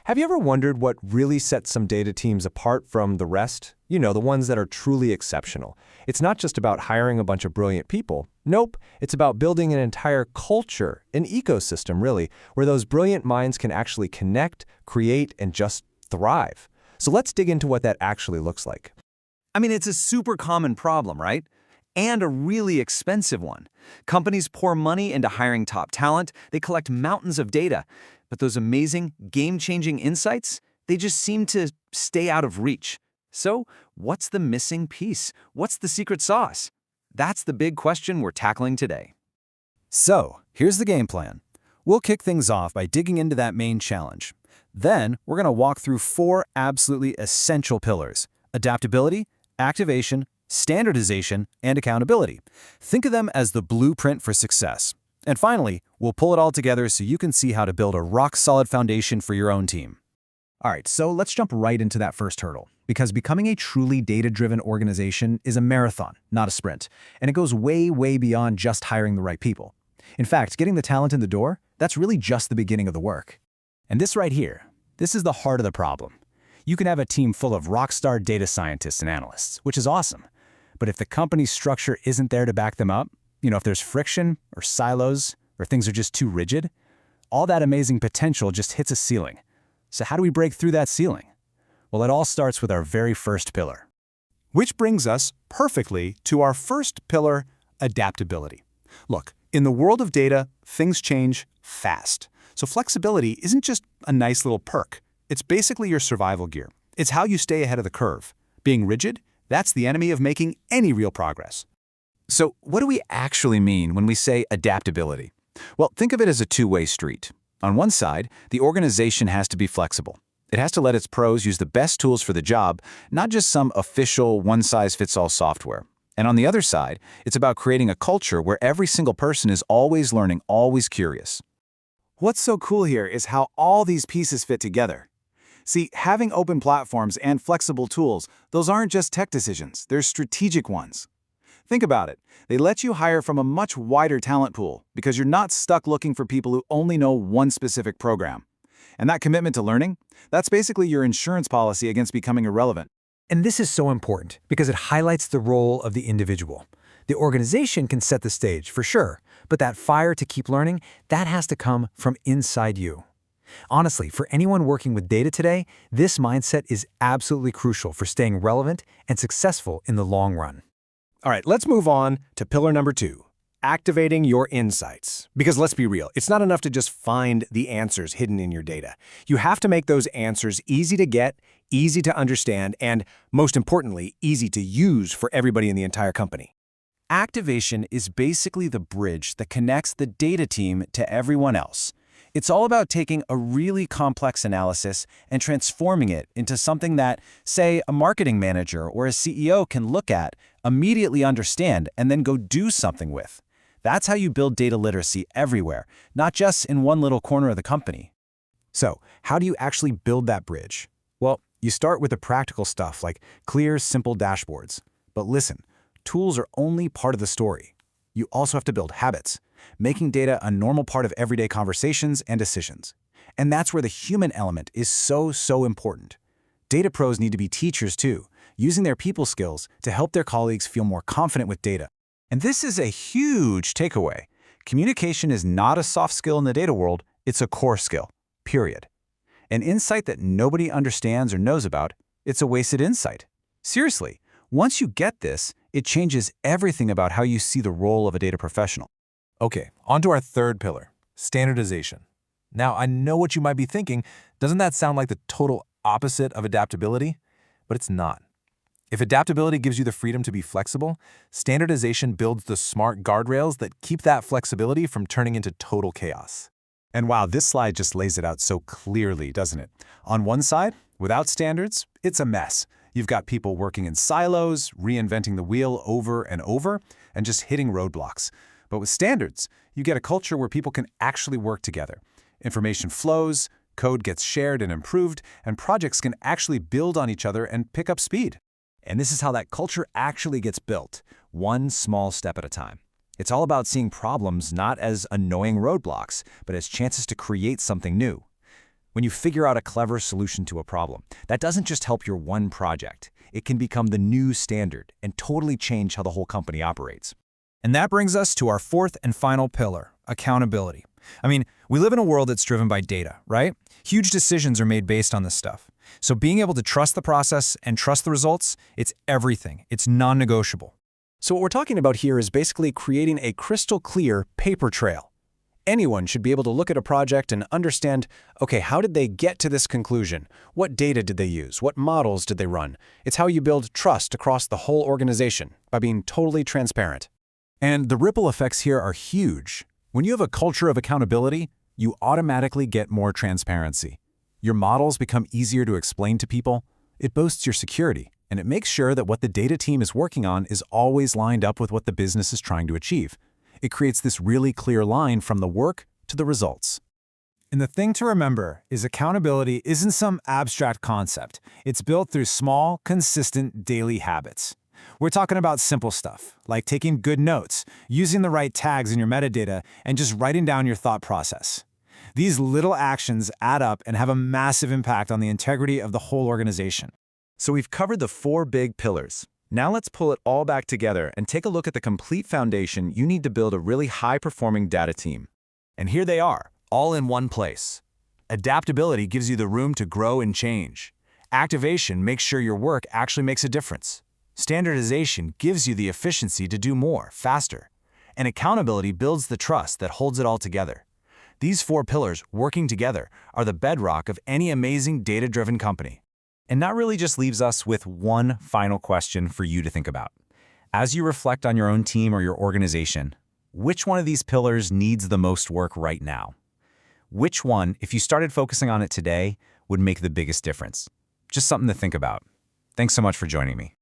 Have you ever wondered what really sets some data teams apart from the rest? You know, the ones that are truly exceptional. It's not just about hiring a bunch of brilliant people. Nope, it's about building an entire culture, an ecosystem really, where those brilliant minds can actually connect, create, and just thrive. So let's dig into what that actually looks like. I mean, it's a super common problem, right? And a really expensive one. Companies pour money into hiring top talent, they collect mountains of data, but those amazing, game-changing insights, they just seem to stay out of reach. So, what's the missing piece? What's the secret sauce? That's the big question we're tackling today. So, here's the game plan. We'll kick things off by digging into that main challenge. Then, we're going to walk through 4 absolutely essential pillars: adaptability, activation, standardization, and accountability. Think of them as the blueprint for success. And finally, we'll pull it all together so you can see how to build a rock-solid foundation for your own team. All right, so let's jump right into that first hurdle, because becoming a truly data-driven organization is a marathon, not a sprint, and it goes way, way beyond just hiring the right people. In fact, getting the talent in the door, that's really just the beginning of the work. And this right here, this is the heart of the problem. You can have a team full of rock-star data scientists and analysts, which is awesome. But if the company's structure isn't there to back them up, if there's friction or silos or things are just too rigid, all that amazing potential just hits a ceiling. So how do we break through that ceiling? Well, it all starts with our very first pillar. Which brings us perfectly to our first pillar, adaptability. Look, in the world of data, things change fast. So flexibility isn't just a nice little perk. It's basically your survival gear. It's how you stay ahead of the curve. Being rigid, that's the enemy of making any real progress. So, what do we actually mean when we say adaptability? Well, think of it as a two-way street. On one side, the organization has to be flexible. It has to let its pros use the best tools for the job, not just some official one-size-fits-all software. And on the other side, it's about creating a culture where every single person is always learning, always curious. What's so cool here is how all these pieces fit together. See, having open platforms and flexible tools, those aren't just tech decisions, they're strategic ones. Think about it. They let you hire from a much wider talent pool because you're not stuck looking for people who only know one specific program. And that commitment to learning, that's basically your insurance policy against becoming irrelevant. And this is so important because it highlights the role of the individual. The organization can set the stage, for sure, but that fire to keep learning, that has to come from inside you. Honestly, for anyone working with data today, this mindset is absolutely crucial for staying relevant and successful in the long run. All right, let's move on to pillar number 2, activating your insights. Because let's be real, it's not enough to just find the answers hidden in your data. You have to make those answers easy to get, easy to understand, and most importantly, easy to use for everybody in the entire company. Activation is basically the bridge that connects the data team to everyone else. It's all about taking a really complex analysis and transforming it into something that, say, a marketing manager or a CEO can look at, immediately understand, and then go do something with. That's how you build data literacy everywhere, not just in one little corner of the company. So, how do you actually build that bridge? Well, you start with the practical stuff like clear, simple dashboards. But listen, tools are only part of the story. You also have to build habits, making data a normal part of everyday conversations and decisions. And that's where the human element is so important. Data pros need to be teachers too, using their people skills to help their colleagues feel more confident with data. And this is a huge takeaway. Communication is not a soft skill in the data world, it's a core skill, period. An insight that nobody understands or knows about, it's a wasted insight. Seriously, once you get this, it changes everything about how you see the role of a data professional. Okay, on to our third pillar, standardization. Now, I know what you might be thinking, doesn't that sound like the total opposite of adaptability? But it's not. If adaptability gives you the freedom to be flexible, standardization builds the smart guardrails that keep that flexibility from turning into total chaos. And wow, this slide just lays it out so clearly, doesn't it? On one side, without standards, it's a mess. You've got people working in silos, reinventing the wheel over and over, and just hitting roadblocks. But with standards, you get a culture where people can actually work together. Information flows, code gets shared and improved, and projects can actually build on each other and pick up speed. And this is how that culture actually gets built, one small step at a time. It's all about seeing problems not as annoying roadblocks, but as chances to create something new. When you figure out a clever solution to a problem, that doesn't just help your one project. It can become the new standard and totally change how the whole company operates. And that brings us to our fourth and final pillar, accountability. I mean, we live in a world that's driven by data, right? Huge decisions are made based on this stuff. So being able to trust the process and trust the results, it's everything. It's non-negotiable. So what we're talking about here is basically creating a crystal clear paper trail. Anyone should be able to look at a project and understand, okay, how did they get to this conclusion? What data did they use? What models did they run? It's how you build trust across the whole organization, by being totally transparent. And the ripple effects here are huge. When you have a culture of accountability, you automatically get more transparency. Your models become easier to explain to people. It boosts your security, and it makes sure that what the data team is working on is always lined up with what the business is trying to achieve. It creates this really clear line from the work to the results. And the thing to remember is accountability isn't some abstract concept. It's built through small, consistent daily habits. We're talking about simple stuff, like taking good notes, using the right tags in your metadata, and just writing down your thought process. These little actions add up and have a massive impact on the integrity of the whole organization. So we've covered the 4 big pillars. Now let's pull it all back together and take a look at the complete foundation you need to build a really high-performing data team. And here they are, all in one place. Adaptability gives you the room to grow and change. Activation makes sure your work actually makes a difference. Standardization gives you the efficiency to do more, faster. And accountability builds the trust that holds it all together. These 4 pillars, working together, are the bedrock of any amazing data-driven company. And that really just leaves us with one final question for you to think about. As you reflect on your own team or your organization, which one of these pillars needs the most work right now? Which one, if you started focusing on it today, would make the biggest difference? Just something to think about. Thanks so much for joining me.